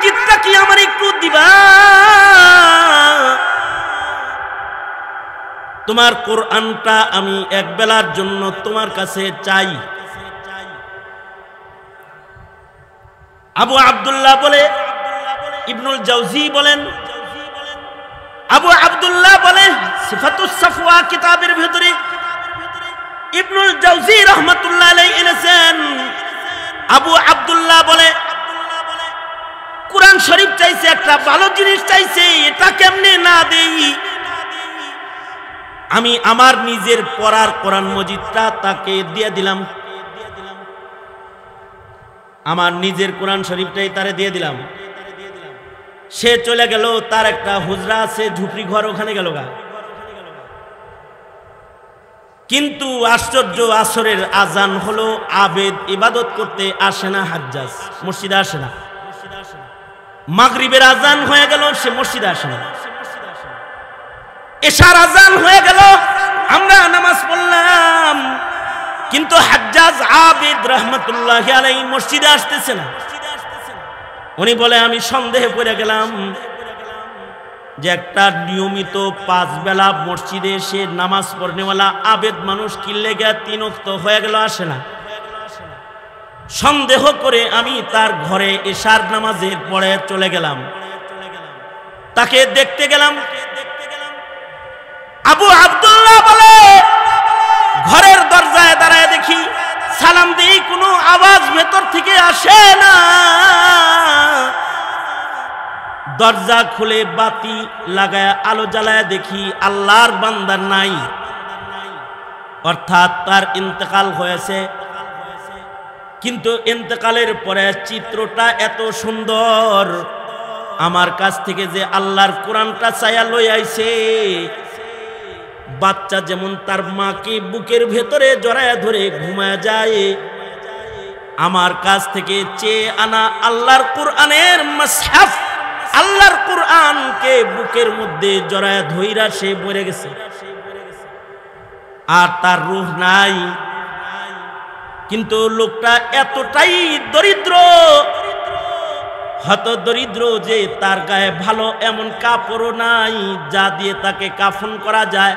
মসজিদটা কি আমার একটু দিবা? তোমার কোরআনটা আমি এক বেলার জন্য তোমার কাছে চাই। আবু আব্দুল্লাহ বলে, ইবনুল জাওজি বলেন, আবু আব্দুল্লাহ বলে সিফাতুস সাফওয়া কিতাবের ভিতরে ইবনুল জাওজি রাহমাতুল্লাহ আলাইহি এনেছেন। আবু আব্দুল্লাহ বলে কোরআন শরীফ চাইছে, একটা ভালো জিনিস চাইছে, এটা কেমনে না দেই? আমি আমার নিজের পড়ার কোরআন মজিদটা তাকে দিয়ে দিলাম, আমার নিজের কোরআন শরীফটাই তারে দিয়ে দিলাম। সে চলে গেল, তার একটা হুজরা আছে, ঝুপড়ি ঘর, ওখানে গেল গা। কিন্তু আশ্চর্য, আসরের আজান হলো, আবেদ ইবাদত করতে আসে না, হাজ্জাজ মসজিদে আসে না। মাগরিবের আজান হয়ে গেল, সে মসজিদে আসে না। এশার আজান হয়ে গেল, আমরা নামাজ পড়লাম, কিন্তু হাজ্জাজ আবেদ রাহমাতুল্লাহি আলাইহি মসজিদে আসতেছে না। উনি বলে আমি সন্দেহে পড়ে গেলাম যে একটা নিয়মিত 5 বেলা মসজিদে এসে নামাজ পড়নেওয়ালা আবেদ মানুষ কি লেগে 3 ওয়াক্ত হয়ে গেল আসে না। সন্দেহ করে আমি তার ঘরে এশার নামাজের পরে চলে গেলাম, তাকে দেখতে গেলাম। আবু আব্দুল্লাহ বলে ঘরের দরজায় দাঁড়ায় দেখি, সালাম দিই, কোনো আওয়াজ ভেতর থেকে আসে না। দরজা খুলে বাতি লাগায় আলো জ্বালায় দেখি আল্লাহর বান্দা নাই, অর্থাৎ তার ইন্তেকাল হয়েছে। কিন্তু ইন্তেকালের পরে চিত্রটা এত সুন্দর, আমার কাছ থেকে যে আল্লাহর কোরআনটা চায়া লই আইছে, বাচ্চা যেমন তার মাকে বুকের ভেতরে জড়ায় ধরে ঘুমায় যায়, আমার কাছ থেকে চেয়ে আনা আল্লাহর কোরআনের মুসহাফ, আল্লাহর কোরআনকে বুকের মধ্যে জড়ায় ধইরা সে মরে গেছে, আর তার রূহ নাই। কিন্তু লোকটা এতটাই দরিদ্র, হত দরিদ্র যে তার গায়ে ভালো এমন কাপড়ও নাই যা দিয়ে তাকে কাফন করা যায়।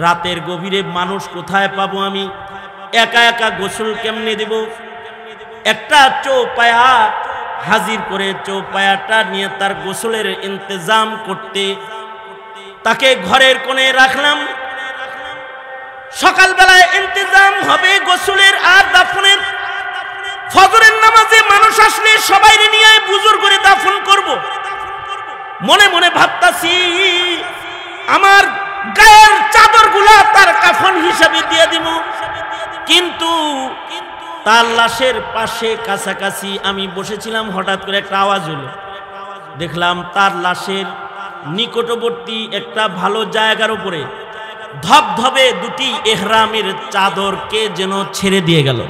রাতের গভীরে মানুষ কোথায় পাবো আমি? একা একা গোসল কেমনে দেব? একটা চৌপায়া হাজির করে চৌপায়াটা নিয়ে তার গোসলের ইন্তজাম করতে তাকে ঘরের কোণে রাখলাম। সকালবেলায় ইন্তজাম হবে গোসলের আর দাফনের। ফজরের নামাজে মানুষ আসলে সবাই নিয়ে বুজুর্গ করে দাফন করব। মনে মনে ভাবতাছি আমার গায়ের চাদরগুলা তার কাফন হিসাবে দিয়ে দিব, কিন্তু তার লাশের পাশে কাছাকাছি আমি বসেছিলাম, হঠাৎ করে একটা আওয়াজ হলো। দেখলাম তার লাশের নিকটবর্তী একটা ভালো জায়গার উপরে ধবধবে 2টি ইহরামের চাদরকে যেন ছেড়ে দিয়ে গেল।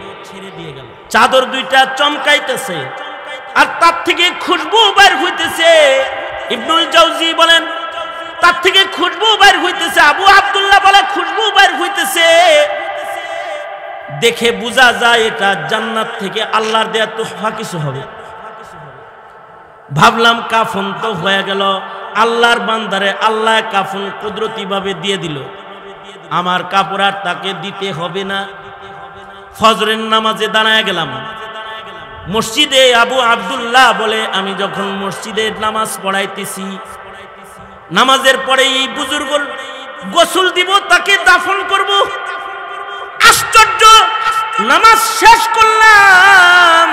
চাদর 2টা চমকাইতেছে, আর তার থেকে খুশবু বের হইতেছে। ইবনুল জাওজি বলেন তার থেকে খুশবু বের হইতেছে। আবু আব্দুল্লাহ বলে খুশবু বের হইতেছে, দেখে বোঝা যায় এটা জান্নাত থেকে আল্লাহর দেয়া তোহফা কিছু হবে। ভাবলাম কাফন তো হয়ে গেল, আল্লাহর বান্দারে আল্লাহ কাফন কুদরতি ভাবে দিয়ে দিল, আমার কাপড় আর তাকে দিতে হবে না। ফজরের নামাজে দাঁড়ায় গেলাম মসজিদে। আবু আব্দুল্লাহ বলে আমি যখন মসজিদে নামাজ পড়াইতেছি, নামাজের পরেই বুজুর্গ গোসল দিব, তাকে দাফন করব। আশ্চর্য, নামাজ শেষ করলাম,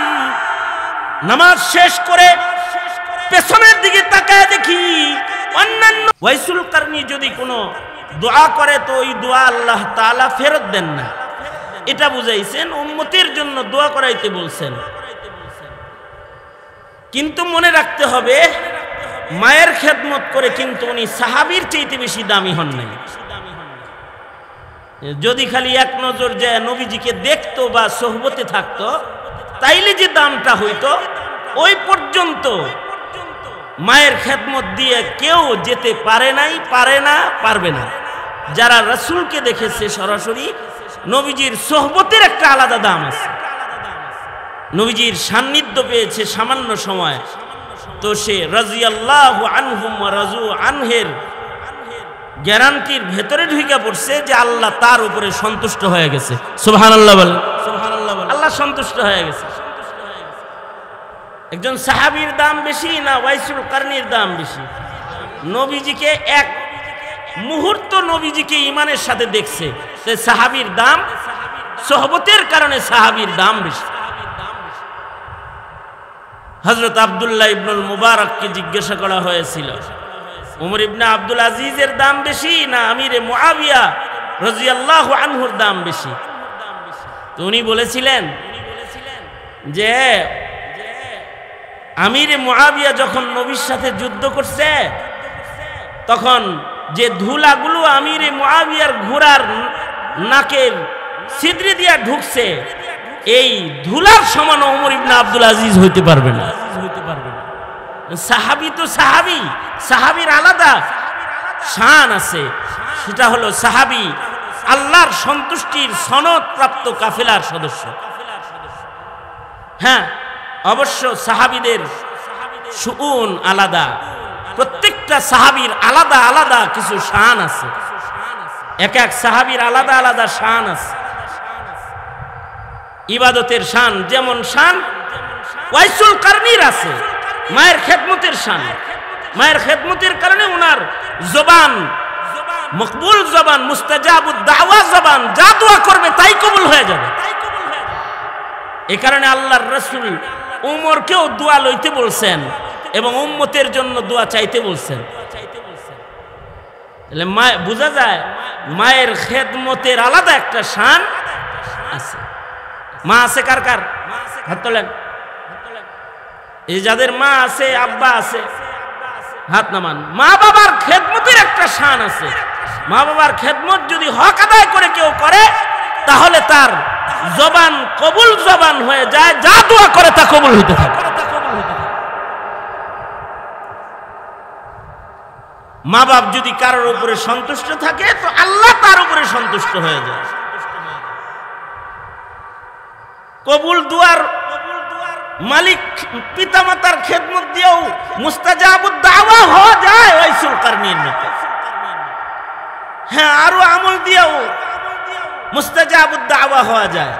নামাজ শেষ করে পেছনের দিকে তাকায় দেখি অন্যান্য ওয়াইসুল কারনি যদি কোনো দোয়া করে তো ওই দোয়া আল্লাহ তাআলা ফেরত দেন না, এটা বুঝাইছেন, উম্মতের জন্য দোয়া করাইতে বলছেন। কিন্তু মনে রাখতে হবে মায়ের খেদমত করে কিন্তু উনি সাহাবীর চাইতে বেশি দামি হন নাই। যদি খালি এক নজর যায় নবীজিকে দেখতো বা সোহবতে থাকতো, তাইলে যে দামটা হইতো, ওই পর্যন্ত মায়ের খেদমত দিয়ে কেউ যেতে পারে নাই, পারে না, পারবে না। যারা রাসূলকে দেখেছে সরাসরি, নবীজির সোহবতের একটা আলাদা দাম আছে। নবীজির সান্নিধ্য পেয়েছে সামান্য সময়, তো সে রাদিয়াল্লাহু আনহুম ওয়া রাজু আনহের গ্যারান্টির ভেতরে ঢুকে পড়ছে যে আল্লাহ তার উপরে সন্তুষ্ট হয়ে গেছে। সুবহানাল্লাহ বল, সুবহানাল্লাহ বল। আল্লাহ সন্তুষ্ট হয়ে গেছে। একজন সাহাবীর দাম বেশি না ওয়াইসুল কারনির দাম বেশি? নবীজিকে এক মুহূর্ত নবীজিকে ঈমানের সাথে দেখছে, সে সাহাবীর দাম, সোহবতের কারণে সাহাবীর দাম বেশি। হযরত আব্দুল্লাহ ইবনুল মুবারককে জিজ্ঞাসা করা হয়েছিল, ওমর ইবনে আব্দুল আজিজের দাম বেশি না আমিরে মুআবিয়া রাদিয়াল্লাহু আনহুর দাম বেশি? তো উনি বলেছিলেন যে আমিরে মুআবিয়া যখন নবীর সাথে যুদ্ধ করছে তখন যে ধুলাগুলো আমিরে মুআবিয়ার ঘোড়ার নাকের ছিদ্রে দিয়া ঢুকছে, এই ধুলার সমান ওমর ইবনে আব্দুল আজিজ হইতে পারবে না। সাহাবী তো সাহাবী, সাহাবীর আলাদা শান আছে, সেটা হলো সাহাবী আল্লাহর সন্তুষ্টির সনদ প্রাপ্ত কাফেলার সদস্য। হ্যাঁ, অবশ্য সাহাবীদের শুউন আলাদা, প্রত্যেকটা সাহাবীর আলাদা আলাদা কিছু শান আছে, এক এক সাহাবীর আলাদা আলাদা শান আছে। ইবাদতের শান যেমন শান ওয়াইসুল কারনির আছে, মায়ের খেদমতের শান, মায়ের খেদমতের কারণে ওনার জবান মকবুল জবান, মুস্তাজাবুদ দাওয়া জবান, যা দোয়া করবে তাই কবুল হয়ে যাবে। এই কারণে আল্লাহর রাসূল উমরকেও দোয়া লইতে বলছেন এবং উম্মতের জন্য দোয়া চাইতে বলছেন। তাহলে বোঝা যায় মায়ের খেদমতের আলাদা একটা শান আছে। মা আছে কার কার? হাত তোলেন। এই যাদের মা আছে, আব্বা আছে, হাত নামান। মা বাবার খেদমতের একটা শান আছে। মা বাবার খেদমত যদি হক আদায় করে কেউ করে তাহলে তার জবান কবুল জবান হয়ে যায়, যা দোয়া করে তা কবুল হইতে থাকে। মা বাপ যদি কারোর উপরে সন্তুষ্ট থাকে তো আল্লাহ তার উপরে সন্তুষ্ট হয়ে যায়। কবুল দুয়ার মালিক পিতামাতার খেদমত দিয়েও মুস্তাজাবুদ দাওয়া হওয়া যায় ওয়াইসুল কারনির মতো। হ্যাঁ, আরো আমল দিয়েও মুস্তাজাবুদ দাওয়া হওয়া যায়।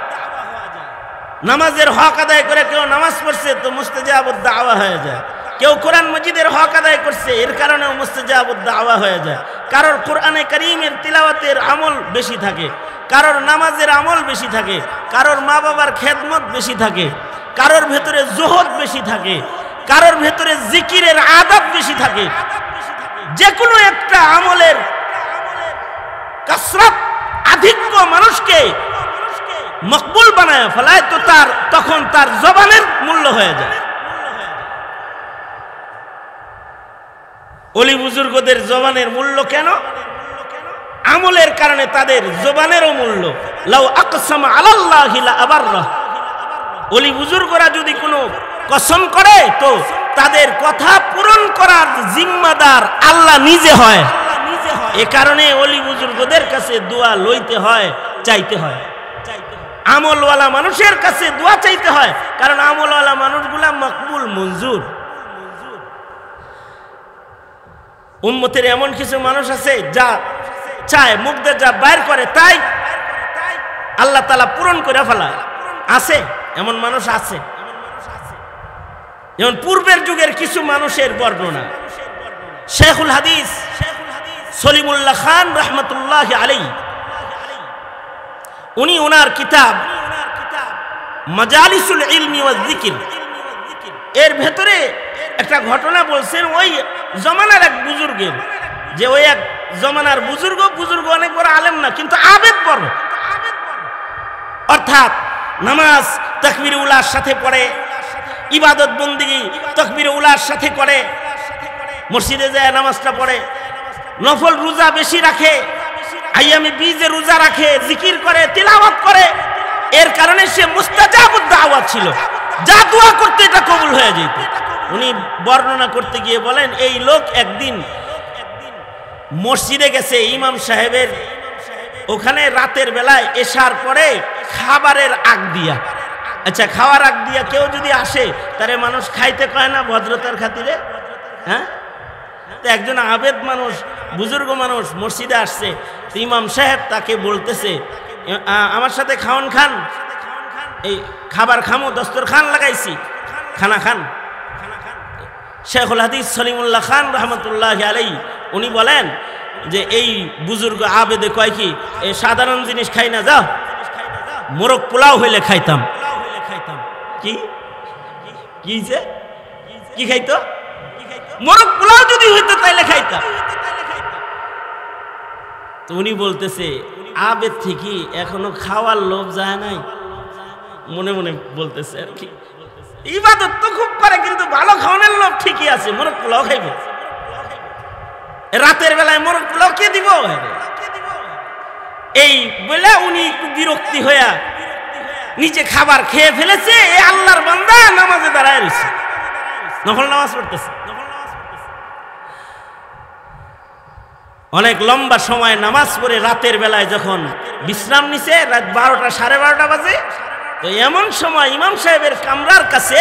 নামাজের হক আদায় করে কেউ নামাজ পড়ছে তো মুস্তাজাবুদ দাওয়া হয়ে যায়। কেউ কোরআন মাজিদের হক আদায় করছে, এর কারণেও মুস্তাজাবুদ দাওয়া হয়ে যায়। কারোর কোরআনে কারীমের তিলাওয়াতের আমল বেশি থাকে, কারোর নামাজের আমল বেশি থাকে, কারোর মা বাবার খেদমত বেশি থাকে, কারোর ভেতরে জুহদ বেশি থাকে, কারোর ভেতরে জিকিরের আদব বেশি থাকে। যে কোনো একটা আমলের কাসরাত আধিক্য মানুষকে মকবুল বানায় ফেলায়, তো তখন তার জবানের মূল্য হয়ে যায়। ওলি বুজুর্গদের জবানের মূল্য কেন? আমলের কারণে তাদের জবানেরও মূল্য। লাউ আকসামা আলাল্লাহি লা আবাররাহ। ওলি বুজুর্গরা যদি কোনো কসম করে তো তাদের কথা পূরণ করার জিম্মাদার আল্লাহ নিজে হয়। এ কারণে ওলি বুজুর্গদের কাছে দোয়া লইতে হয়, চাইতে হয়। আমলওয়ালা মানুষের কাছে দোয়া চাইতে হয়, কারণ আমলওয়ালা মানুষগুলা মকবুল মঞ্জুর। উম্মতের এমন কিছু মানুষ আছে যা চায়, মুখ দিয়ে যা বাইর করে তাই আল্লাহ তাআলা পূরণ করে ফেলায়। আছে এমন মানুষ আছে। যেমন পূর্বের যুগের কিছু মানুষের বর্ণনা শেখুল হাদিস সলিমুল্লাহ খান রহমতুল্লাহ আলাইহি, উনি ওনার কিতাব মাজালিসুল ইলমি ওয়াজ যিকির এর ভেতরে একটা ঘটনা বলছেন ওই জমানার এক বুজুর্গের, যে ওই এক জমানার বুজুর্গ অনেক বড় আলেম না, কিন্তু আবেদ বড়। অর্থাৎ নামাজ তাকবীরে উলার সাথে পড়ে, ইবাদত বন্দেগী তাকবীরে উলার সাথে করে, মসজিদে যায় নামাজটা পড়ে, নফল রোজা বেশি রাখে, আইয়ামে বীজে রোজা রাখে, জিকির করে, তিলাওয়াত করে। এর কারণে সে মুস্তাজাবুদ দাওয়া ছিল, যা দোয়া করতে এটা কবুল হয়ে যেত। উনি বর্ণনা করতে গিয়ে বলেন, এই লোক একদিন মসজিদে গেছে ইমাম সাহেবের ওখানে রাতের বেলায় এশার পরে খাবারের আগ দিয়া, আচ্ছা, খাওয়ার আগ দিয়া কেউ যদি আসে তারে মানুষ খাইতে কয় না ভদ্রতার খাতিরে? হ্যাঁ, তো একজন আবেদ মানুষ, বুজুর্গ মানুষ মসজিদে আসছে, তো ইমাম সাহেব তাকে বলতেছে আমার সাথে খাওয়ান খান, এই খাবার খামো, দস্তরখান লাগাইছি, খানা খান। শেখুল হাদিস সলিমুল্লাহ খান রহমতুল্লাহ আলাইহি উনি বলেন যে এই বুজুর্গ আবেদে কয় কি, এই সাধারণ জিনিস খাই না, যাও মোরগ পোলাও হইলে খাইতাম। কি কি কি খাইতো? মোরগ পোলাও যদি হইতো তাইলে খাইতাম। তো উনি বলতেছে আবেদ থেকে এখনো খাওয়ার লোভ যায় নাই, মনে মনে বলতেছে আর কি, ইবাদত তো খুব করে কিন্তু ভালো খাওয়ানোর লোভ ঠিকই আছে, মোরগ পোলাও খাইবে। রাতের বেলায় মোরগ পোলাও কে দিব? এই বলে উনি একটু বিরক্তি হইয়া নিচে খাবার খেয়ে ফেলেছে। এ আল্লাহর বান্দা নামাজে দাঁড়ায় রয়েছে, নফল নামাজ পড়তেছে। অনেক লম্বা সময় নামাজ পড়ে রাতের বেলায় যখন বিশ্রাম নিছে, রাত 12টা 12:30 বাজে, তো এমন সময় ইমাম সাহেবের কামরার কাছে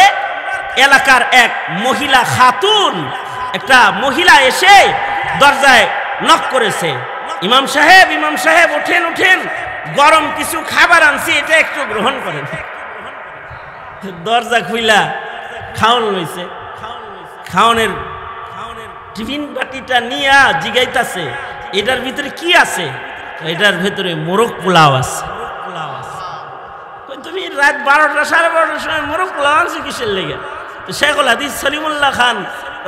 এলাকার এক মহিলা খাতুন, একটা মহিলা এসে দরজায় নক করেছে, ইমাম সাহেব ওঠেন ওঠেন, গরম কিছু খাবার আনছি, এটা একটু গ্রহণ করেন। দরজা খুইলা খাওন লইছে, খাওনের টিফিন বাটিটা নিয়ে জিগাইতাছে এটার ভিতরে কি আছে? এটার ভিতরে মোরগ পোলাও আছে। তুমি রাত 12টা 12:30 সময় মোরগ পোলাও আনছো কিসের লেগে? তো শেখুল হাদিস সলিমুল্লাহ খান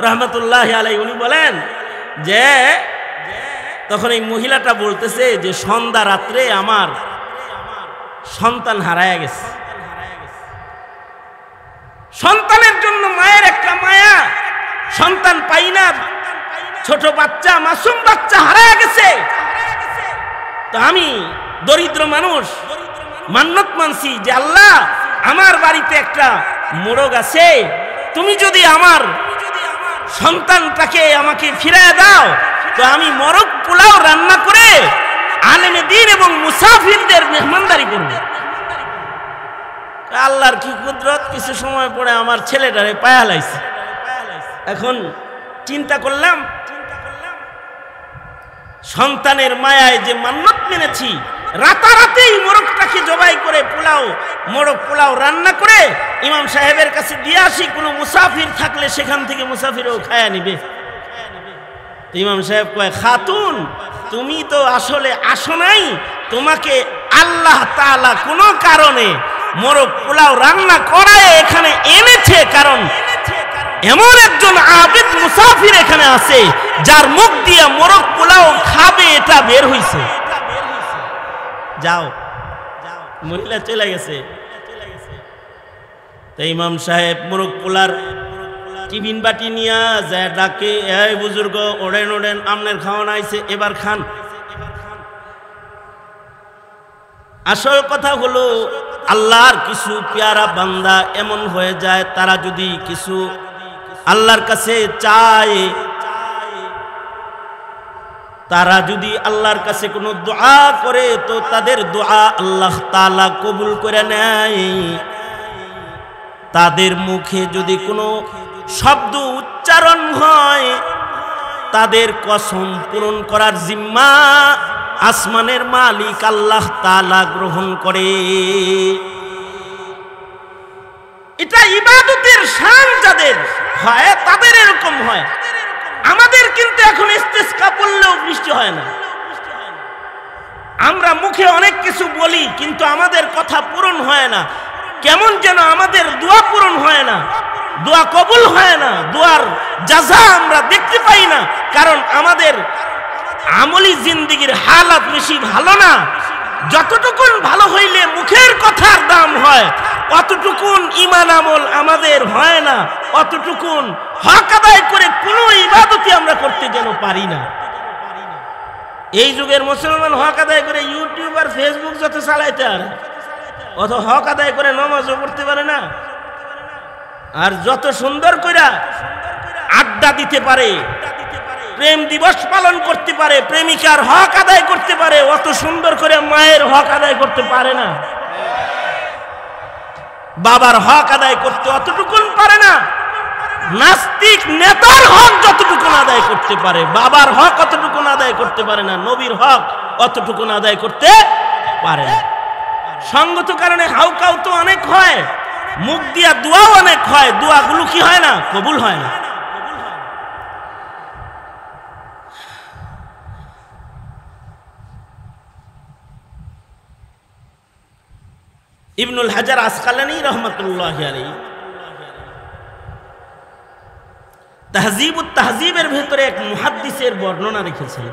রহমতুল্লাহ আলাইহি উনি বলেন যে তখন এই মহিলাটা বলতেছে যে সন্ধ্যা রাত্রে আমার সন্তান হারায়া গেছে, সন্তানের জন্য মায়ের একটা মায়া, সন্তান পাই না, ছোট বাচ্চা, মাসুম বাচ্চা হারায়া গেছে। তো আমি দরিদ্র মানুষ মান্নত মানছি যে আল্লাহ আমার বাড়িতে একটা মোরগ আছে, তুমি যদি আমার সন্তানটাকে আমাকে ফিরায় দাও তো আমি মোরগ পোলাও রান্না করে আলেমে দ্বীন এবং মুসাফিরদের মেহমানদারি করব। আল্লাহর কি কুদরত, কিছু সময় পরে আমার ছেলেটারে পায়া লাইছে। এখন চিন্তা করলাম সন্তানের মায়ায় যে মান্নত মেনেছি, রাতারাতেই মোরগটাকে জবাই করে মোরগ পোলাও রান্না করে ইমাম সাহেবের কাছে দিয়ে আসি, কোনো মুসাফির থাকলে সেখান থেকে মুসাফিরও খায়া নিবে। ইমাম সাহেব কয়, খাতুন তুমি তো আসলে আসো নাই, তোমাকে আল্লাহ তাআলা কোনো কারণে মোরগ পোলাও রান্না করায় এখানে এনেছে, কারণ এমন একজন আবেদ মুসাফির এখানে আছে যার মুখ দিয়ে মোরগ পোলাও খাবে, এটা বের হইছে। যাও, মহিলা চলে গেছে। তো ইমাম সাহেব মোরগ পোলার টিফিন বাটি নিয়ে যায়, ডাকে, এই বুজুর্গ ওড়েন ওড়েন, আমনের খাওয়ান আইছে, এবার খান। আসল কথা হলো আল্লাহর কিছু পেয়ারা বান্দা এমন হয়ে যায়, তারা যদি কিছু আল্লাহর কাছে চায়, তারা যদি আল্লাহর কাছে কোনো দোয়া করে তো তাদের দোয়া আল্লাহ তাআলা কবুল করে নেয়। তাদের মুখে যদি কোনো শব্দ উচ্চারণ হয়, তাদের কসম পূরণ করার জিম্মা আসমানের মালিক আল্লাহ তাআলা গ্রহণ করে। এটা ইবাদতের শান যাদের হয় তাদের এরকম হয়। আমাদের কিন্তু এখন ইস্তেসকা পড়লেও বৃষ্টি হয় না। আমরা মুখে অনেক কিছু বলি কিন্তু আমাদের কথা পূরণ হয় না, কেমন যেন আমাদের দোয়া পূরণ হয় না, দোয়া কবুল হয় না, দোয়ার জাযা আমরা দেখতে পাই না, কারণ আমাদের আমলি জিন্দেগির হালাত বেশি ভালো না। যতটুকুন ভালো হইলে মুখের কথার দাম হয়, অতটুকুন ঈমান আমল আমাদের হয় না, অতটুকুন হক আদায় করে কোনো ইবাদতই আমরা করতে যেন পারি না। এই যুগের মুসলমান হক আদায় করে ইউটিউব আর ফেসবুক যত চালাইতে আর অত হক আদায় করে নামাজও পড়তে পারে না। আর যত সুন্দর করে আড্ডা দিতে পারে, প্রেম দিবস পালন করতে পারে, প্রেমিকার হক আদায় করতে পারে, অত সুন্দর করে মায়ের হক আদায় করতে পারে না। বাবার হক আদায় করতে অতটুকুন পারে না, নাস্তিক নেতার হক যতটুকুন আদায় করতে পারে বাবার হক অতটুকুন আদায় করতে পারে না, নবীর হক অতটুকুন আদায় করতে পারে না। সঙ্গত কারণে হাউকাউ তো অনেক হয়, মুখ দিয়া দোয়াও অনেক হয়, দোয়াগুলো কি হয় না, কবুল হয় না। ইবনুল হাজার আসকালানী রহমাতুল্লাহি আলাইহি তাহজিবুত তাহজিবের ভেতরে এক মুহাদ্দিসের বর্ণনা রেখেছেন।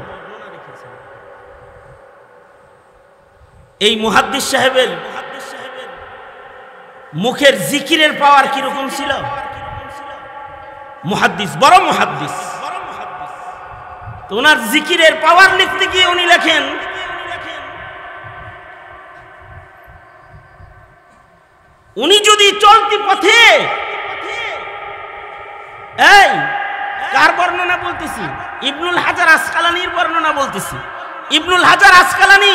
এই মুহাদ্দিস সাহেবের মুখের জিকিরের পাওয়ার কিরকম ছিল? মুহাদ্দিস, বড় মুহাদ্দিস, তো ওনার জিকিরের পাওয়ার লিখতে গিয়ে উনি লেখেন, উনি যদি চলতি পথে, এই কার বর্ণনা বলতেছি? ইবনুল হাজার আসকালানীর বর্ণনা বলতেছি। ইবনুল হাজার আসকালানী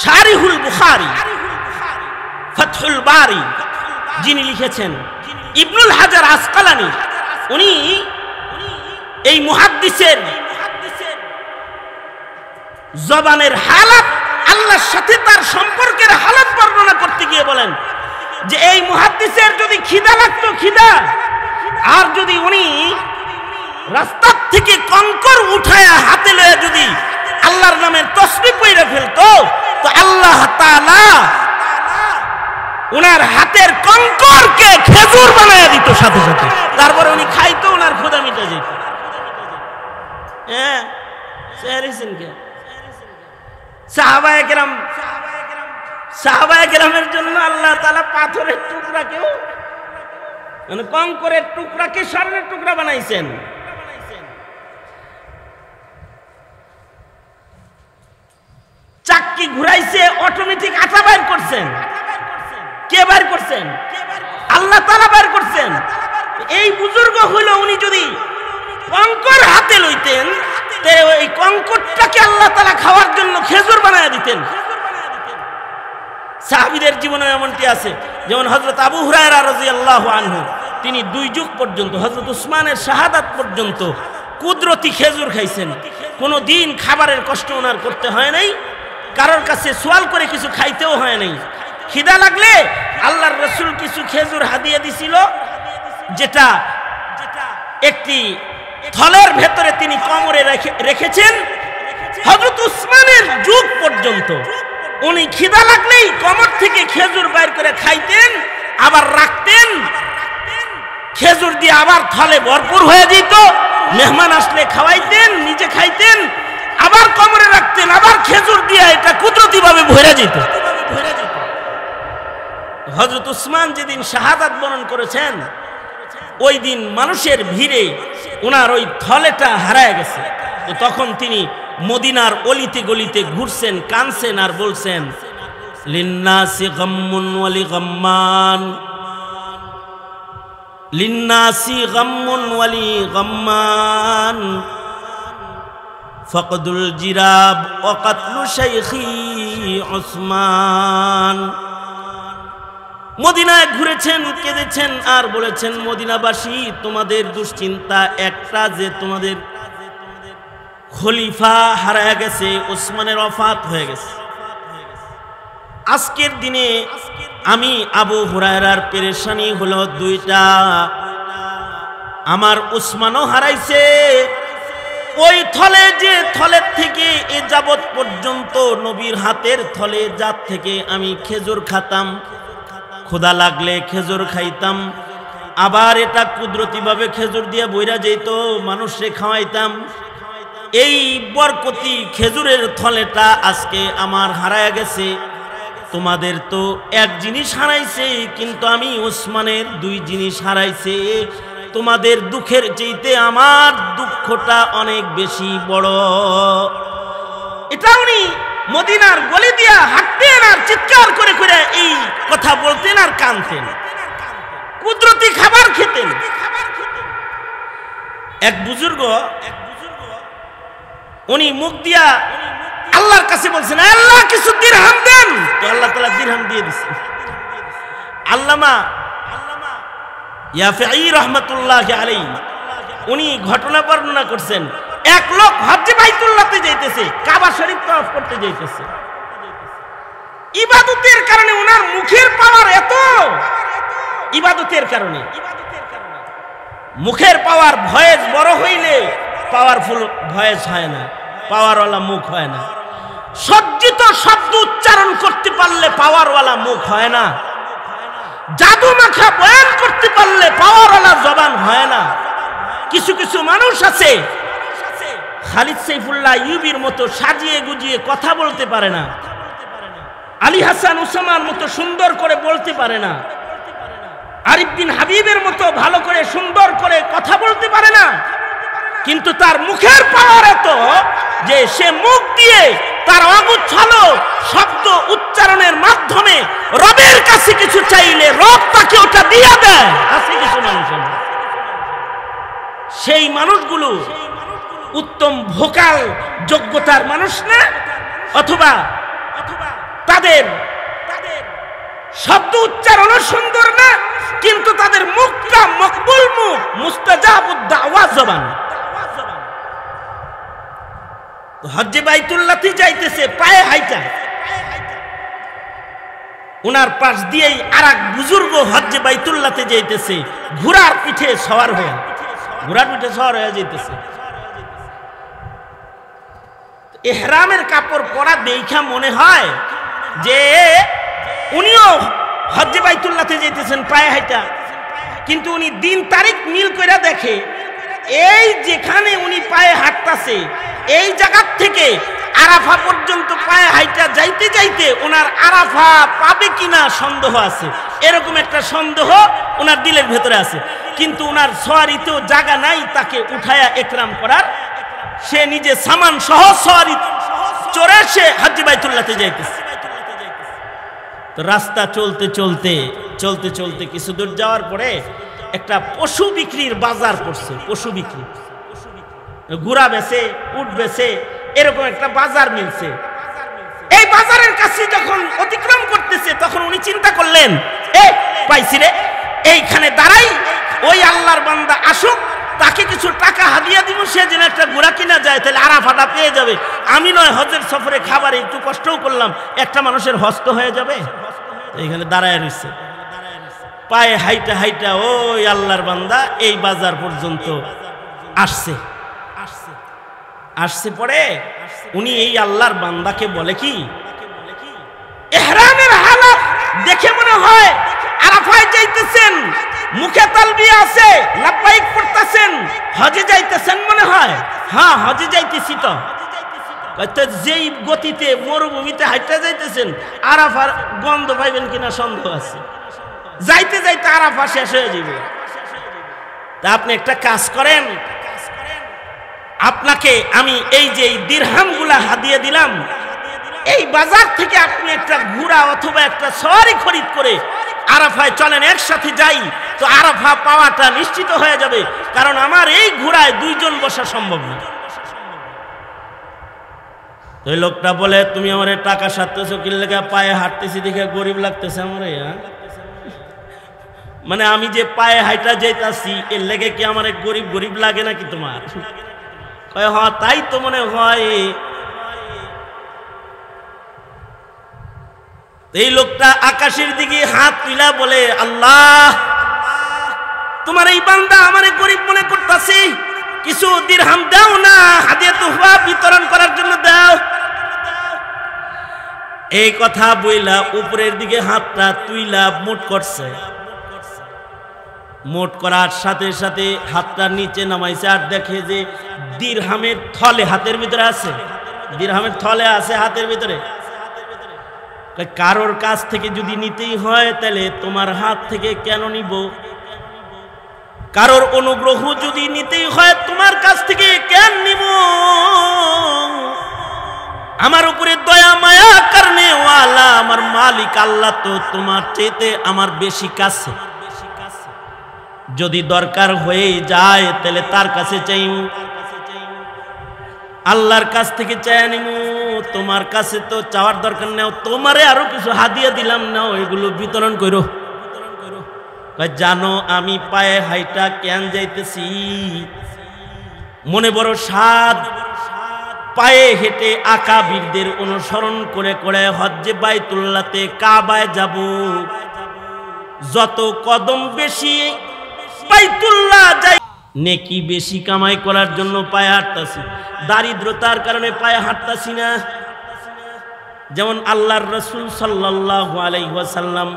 শারিহুল বুখারী, ফাতহুল বারী যিনি লিখেছেন, ইবনুল হাজার আসকালানী উনি এই মুহাদ্দিসের জবানের হালাত, আল্লাহর সাথে তার সম্পর্কের হালাত বর্ণনা করতে গিয়ে বলেন যে এই মুহাদ্দিসের যদি খিদা লাগতো, খিদা, আর যদি উনি রাস্তার থেকে কঙ্কর উঠায়া হাতে লয়ে যদি আল্লাহর নামের তাসবিহ পড়ে ফেলতো, তো আল্লাহ তাআলা উনার হাতের কঙ্করকে খেজুর বানায়া দিত সাথে সাথে, তারপরে উনি খাইতো, উনার ক্ষুধা মিটে যেত। হ্যাঁ, সাহাবায়ে কেরামের জন্য আল্লাহ তাআলা পাথরের টুকরাকেও, মানে কঙ্করের টুকরাকে স্বর্ণের টুকরা বানাইছেন। চাক্কি ঘুরাইছে, অটোমেটিক আটা বাইর করছেন। কে বাইর করছেন? আল্লাহ তাআলা বাইর করছেন। এই বুজুর্গ হইল, উনি যদি কঙ্কর হাতে লইতেন, এই কঙ্করটাকে আল্লাহ তাআলা খাওয়ার জন্য খেজুর বানায় দিতেন। সাহাবীদের জীবনে এমনটি আছে, যেমন হযরত আবু হুরায়রা রাদিয়াল্লাহু আনহু, তিনি 2 যুগ পর্যন্ত, হযরত উসমানের শাহাদাত পর্যন্ত কুদরতি খেজুর খাইছেন। কোনো দিন খাবারের কষ্ট ওনার করতে হয় নাই, কারোর কাছে সওয়াল করে কিছু খাইতেও হয় নাই। খিদা লাগলে আল্লাহর রাসূল কিছু খেজুর হাদিয়া দিছিল, যেটা একটি থলের ভেতরে তিনি কোমরে রেখেছেন। হযরত উসমানের যুগ পর্যন্ত উনি খিদা লাগলেই কোমর থেকে খেজুর বাইর করে খাইতেন, আবার রাখতেন, খেজুর দিয়ে আবার থলে ভরপুর হয়ে যেত। মেহমান আসলে খাওয়াইতেন, নিজে খাইতেন, আবার কোমরে রাখতেন, আবার খেজুর দিয়ে এটা কুদরতি ভাবে ভরে যেত। হযরত উসমান যেদিন শাহাদাত বরণ করেছেন, ওই দিন মানুষের ভিড়ে ওনার ওই থলেটা হারায় গেছে। তো তখন তিনি মদিনার অলিতে গলিতে ঘুরছেন, কানছেন আর বলছেন, লিন্নাসি গাম্মুন ওয়ালি গাম্মান, লিন্নাসি গাম্মুন ওয়ালি গাম্মান, ফাকদুল জিরাব ওয়া কাতলু শাইখি উসমান। মদিনায় ঘুরেছেন, কেঁদেছেন আর বলেছেন, মদিনাবাসী, তোমাদের দুশ্চিন্তা একটা, যে তোমাদের খলিফা হারায় গেছে, উসমানের ওফাত হয়ে গেছে। আজকের দিনে আমি আবু হুরায়রার পেরেশানি হলো 2টা, আমার উসমানও হারাইছে। ওই থলে, যে থলের থেকে এ যাবৎ পর্যন্ত নবীর হাতের থলে, যার থেকে আমি খেজুর খাতাম, ক্ষুধা লাগলে খেজুর খাইতাম, আবার এটা কুদরতিভাবে খেজুর দিয়ে বইরা যেত, মানুষে খাওয়াইতাম। এই বরকতি খেজুরের থলেটা আজকে আমার হারায় গেছে। তোমাদের তো এক জিনিস হারাইছে, কিন্তু আমি উসমানের 2 জিনিস হারাইছে। তোমাদের দুঃখের চাইতে আমার দুঃখটা অনেক বেশি বড়। এটা উনি মদিনার গলি দিয়া হাঁটতেন আর চিৎকার করে করে এই কথা বলতেন আর কাঁদতেন, কুদরতি খাবার খেতেন। এক বুজুর্গ, উনি মুখ দিয়া আল্লাহর কাছে বলছেন, আল্লাহ কিছু দিরহাম দেন, তো আল্লাহ তাআলা দিরহাম দিয়ে দিচ্ছেন। আল্লামা ইয়াফঈ রাহমাতুল্লাহি আলাইহি উনি ঘটনা বর্ণনা করছেন, এক লোক হজ্জে বাইতুল্লাহতে যাইতেছে, কাবা শরীফ তওয়াফ করতে যাইতেছে। ইবাদতের কারণে ওনার মুখের পাওয়ার এত, ইবাদতের কারণে মুখের পাওয়ার, ভয়েস বড় হইলে পাওয়ারফুল ভয়েস হয় না, পাওয়ারওয়ালা মুখ হয় না। সজ্জিত শব্দ উচ্চারণ করতে পারলে পাওয়ারওয়ালা মুখ হয় না। জাদু মাখা বয়ান করতে পারলে পাওয়ারওয়ালা জবান হয় না। কিছু কিছু মানুষ আছে খালিদ সাইফুল্লাহ ইউবির মতো সাজিয়ে গুজিয়ে কথা বলতে পারে না, আলী হাসান উসামার মতো সুন্দর করে বলতে পারে না, আরিফ বিন হাবিবের মতো ভালো করে সুন্দর করে কথা বলতে পারে না, কিন্তু তার মুখের পাওয়ার এত যে সে মুখ দিয়ে তার অগুচ্ছাল শব্দ উচ্চারণের মাধ্যমে রবের কাছে কিছু চাইলে রব তাকে ওটা দিয়ে দেয়। আছে কিছু মানুষ, সেই মানুষগুলো উত্তম ভোকাল যোগ্যতার মানুষ না, অথবা তাদের শব্দ উচ্চারণও সুন্দর না, কিন্তু তাদের মুখটা মকবুল মুখ, মুস্তাজাবুদ দাওয়া জবান। হজ্জে বাইতুল্লাহতে যাইতেছে পায়ে হাইটা, উনার পাশ দিয়েই আরেক বুজুর্গ হজ্জে বাইতুল্লাহতে যাইতেছে ঘোড়ার পিঠে সওয়ার হয়ে, ঘোড়ার পিঠে সওয়ার হয়ে যাইতেছে। ইহরামের কাপড় পরা দেখা মনে হয় যে উনিও হজ্জে বাইতুল্লাহতে যাইতেছেন পায়ে হাইটা, কিন্তু উনি দিন তারিখ মিল করে দেখে এই যেখানে উনি পায়ে হাঁটতাছে এই জায়গা থেকে আরাফা পর্যন্ত পায়ে হাইটা যাইতে যাইতে ওনার আরাফা পাবে কিনা সন্দেহ আছে। এরকম একটা সন্দেহ ওনার দিলের ভেতরে আছে, কিন্তু ওনার সওয়ারিতেও জায়গা নাই তাকে উঠায়া একরাম করার। সে নিজে সামান সহ সওয়ারি চড়ে সে হজ্জে বাইতুল্লাহতে যাইতেছে। তো রাস্তা চলতে চলতে চলতে চলতে কিছু দূর যাওয়ার পরে একটা পশু বিক্রির বাজার পড়ছে, পশু বিক্রি, ঘোড়া বেচে, উট বেচে, এরকম একটা বাজার মিলছে। এই বাজারের কাছে যখন অতিক্রম করতেছে তখন উনি চিন্তা করলেন, এ পাইছি রে, এইখানে দাঁড়াই, ওই আল্লাহর বান্দা আসুক, তাকে কিছু টাকা হাদিয়া দিব, সে যেন একটা ঘোড়া কিনা যায়, তাহলে আরাফাটা পেয়ে যাবে। আমি নয় হজের সফরে খাবারে একটু কষ্টও করলাম, একটা মানুষের হস্ত হয়ে যাবে। এইখানে দাঁড়ায় রয়েছে, পায়ে হাইটা হাইটা ওই আল্লাহর বান্দা এই বাজার পর্যন্ত আসছে। আসছে পরে উনি এই আল্লাহর বান্দাকে বলে কি, ইহরামের হালাত দেখে মনে হয় আরাফায় যাইতেছেন, মুখে তালবিয়া আছে, লাব্বাইক পড়তেছেন, হজে যাইতেছেন মনে হয়। হ্যাঁ হজে যাইতেছি। তো যেই গতিতে মরুভূমিতে হাইটা যাইতেছেন, আরাফার গন্ধ পাইবেন কিনা সন্দেহ আছে। যাইতে যাইতে আরাফা শেষ হয়ে যাবে। তা আপনি একটা কাজ করেন, আপনাকে আমি এই যে দিরহামগুলা হাদিয়া দিলাম, এই বাজার থেকে আপনি একটা ঘোড়া অথবা একটা সওয়ারি খরিদ করে আরাফায় চলেন, একসাথে যাই, তো আরাফা পাওয়াটা নিশ্চিত হয়ে যাবে। কারণ আমার এই ঘোড়ায় দুইজন বসা সম্ভব না। তো এই লোকটা বলে, তুমি আমার টাকা সারতেছো কি লেগে? পায়ে হাঁটতেছি দেখে গরিব লাগতেছে আমার। মানে আমি যে পায়ে হাইটা যাইতাছি এর লেগে কি আমার গরিব গরিব লাগে নাকি তোমার? কয় হ্যাঁ তাই তো মনে হয়। এই লোকটা আকাশের দিকে হাত তুলা বলে, আল্লাহ তোমার এই বান্দা আমারে গরিব মনে করতেছে, কিছু দিরহাম দাও না, হাদিয়া তোহফা বিতরণ করার জন্য দাও। এই কথা বইলা উপরের দিকে হাতটা তুইলা মুট করছে। মোট করার সাথে সাথে হাতটা নিচে নামাইছে, আর দেখে যে দিরহামের থলে হাতের ভিতরে আছে, দিরহামের থলে আছে হাতের ভিতরে। কারোর কাছ থেকে যদি নিতেই হয় তাহলে তোমার হাত থেকে কেন নিব? কারোর অনুগ্রহ যদি নিতেই হয় তোমার কাছ থেকে কেন নিব? আমার উপরে দয়া মায়া করনে ওয়ালা আমার মালিক আল্লাহ তো তোমার চাইতে আমার বেশি কাছে। যদি দরকার হয়ে যায় তাহলে তার কাছে চাইব, আল্লাহর কাছ থেকে চাই নিব। তোমার কাছে তো চাওয়ার দরকার নেই, তোমারে আরো কিছু হাদিয়া দিলাম, নাও এগুলো বিতরণ করো। জানো আমি পায়ে হাইটা কেন যাইতেছি, মনে বড় সাদ, পায়ে হেঁটে আকাবিরদের অনুসরণ করে করে হজ্জে বাইতুল্লাহতে কাবায় যাব। যত কদম বেশি বাইতুল্লাহ যাই, নেকি বেশি কামাই করার জন্য পায়ে হাঁটতাছি, দারিদ্রতার কারণে পায়ে হাঁটতাছি না। যেমন আল্লাহর রাসূল সাল্লাল্লাহু আলাইহি ওয়াসাল্লাম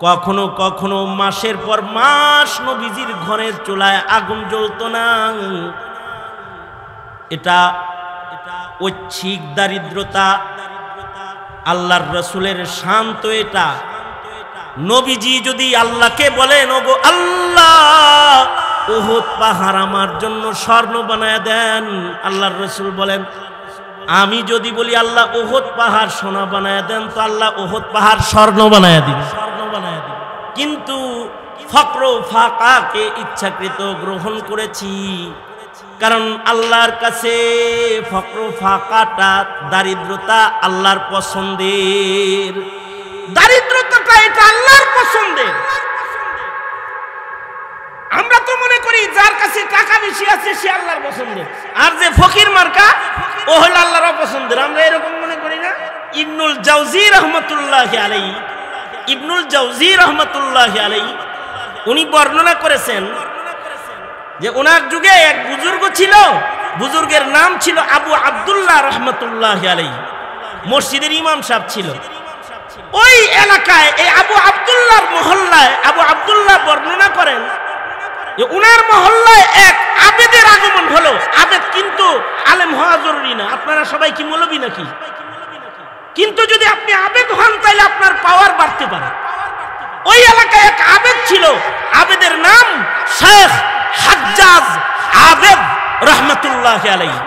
কখনো কখনো মাসের পর মাস নবীজির ঘরের চুলায় আগুন জ্বলতো না। এটা ঐচ্ছিক দারিদ্রতা, আল্লাহর রাসূলের শান তো এটা। নবীজি যদি আল্লাহকে বলেন, ওগো আল্লাহ উহুদ পাহাড় আমার জন্য স্বর্ণ বানায় দেন, আল্লাহর রাসূল বলেন আমি যদি বলি আল্লাহ উহুদ পাহাড় সোনা বানায় দেন, তো আল্লাহ উহুদ পাহাড় স্বর্ণ বানায় দিবেন। কিন্তু ফকর ফাকাকে ইচ্ছাকৃত গ্রহণ করেছি, কারণ আল্লাহর কাছে ফকর ফাকাটা, দারিদ্রতা আল্লাহর পছন্দের। দারিদ্রতাটা এটা আল্লাহর পছন্দের। আমরা তো মনে করি যার কাছে টাকা বেশি আছে সে আল্লাহর পছন্দের, আর যে ফকির মার্কা ও হলো আল্লাহর অপছন্দের। আমরা এরকম মনে করি না? ইবনুল জাওজি রাহমাতুল্লাহি আলাইহি, ইবনুল জাওজি রাহমাতুল্লাহি আলাইহি উনি বর্ণনা করেছেন যে ওনার যুগে এক বুজুর্গ ছিল, বুজুর্গের নাম ছিল আবু আব্দুল্লাহ রাহমাতুল্লাহি আলাইহি, মসজিদের ইমাম সাহেব ছিল। ওই এলাকায় এই আবু আব্দুল্লাহর মহল্লায় আবু আব্দুল্লাহ বর্ণনা করেন যে উনার মহল্লায় এক আবেদের আগমন হলো। আবেদ কিন্তু আলেম হওয়া জরুরি না, আপনারা সবাই কি মৌলবী নাকি? কিন্তু যদি আপনি আবেদ হন তাহলে আপনার পাওয়ার বাড়তে পারে। ওই এলাকায় এক আবেদ ছিল, আবেদের নাম শেখ হাজ্জাজ আবেদ রাহমাতুল্লাহি আলাইহি।